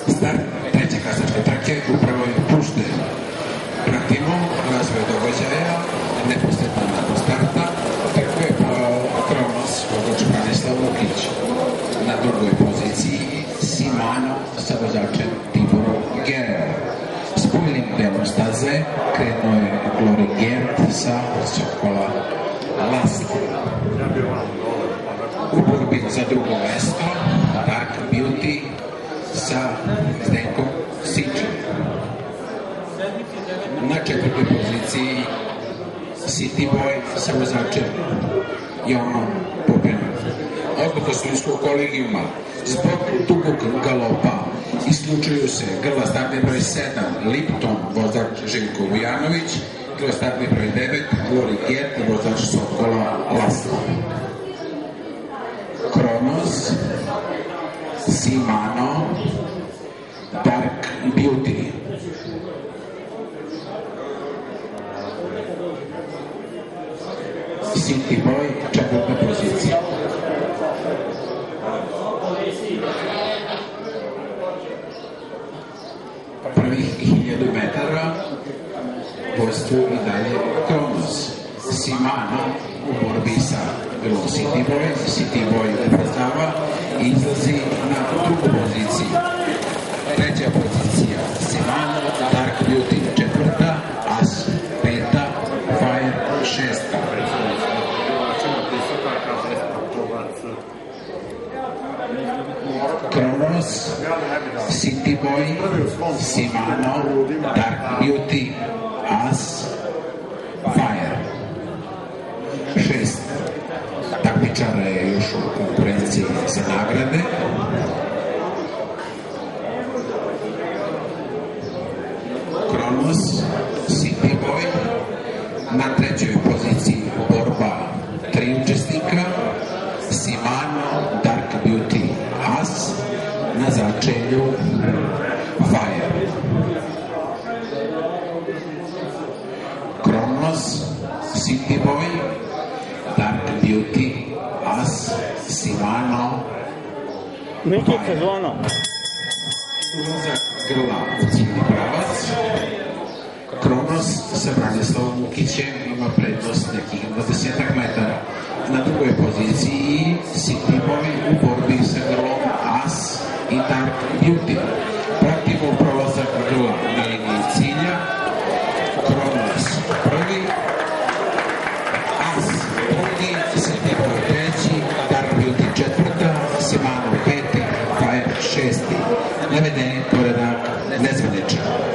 Start treće kasačke trke upravo je pušten. Pratimo razvoj događaja neposredno nakon starta trke Kronos vozač Branislav Lukić. Na drugoj poziciji Simano sa vozačem Tiborom Gerom. S poljnim delom staze krenuo je Glory Gert sa Sokola Lasla. U borbi za drugo mesto Dark Beauty sa Zdenkom Sičem. Na četvrtoj poziciji City Boy sa vozačem Jonom Popenom. Odluka sudijskog kolegijuma: zbog dugog galopa isključuju se grla startni broj 7 Lipton vozač Željko Vujanović, grla startni broj 9 Glory Gert vozač Sokola Lasla. Kronos, Simano, Dark Beauty. City Boy, četvrta pozicija. Prvih 1000 metara vodstvo i dalje Kronos. Simano u borbi sa grlom City Boy. City Boy upoznava i izlazi na drugu poziciju. Treća pozicija Simano, Dark Beauty četvrta, As peta, Fire šesta. Kronos, City Boy, Simano, Dark Beauty, As, Fire. 6 takmičara je još u konkurenciji za nagrade. Kronos, City Boy, na trećoj poziciji borba 3 učesnika, Simano, Dark Beauty, As, na začelju Fire. Kronos, City Boy, Dark Beauty, As, Simano, Mikica zvono. Ulazak grla u ciljni pravac. Kronos sa Branislavom Lukićem ima prednost nekih 20 metara. Na drugoj poziciji City Boy u borbi sa grlom As i Dark Beauty. Pratimo prolazak grla na liniji cilja. Kronos prvi, As drugi, City Boy treći, Dark Beauty četvrta, Simano peti, Fire šesti. Navedeni poredak nezvaničan.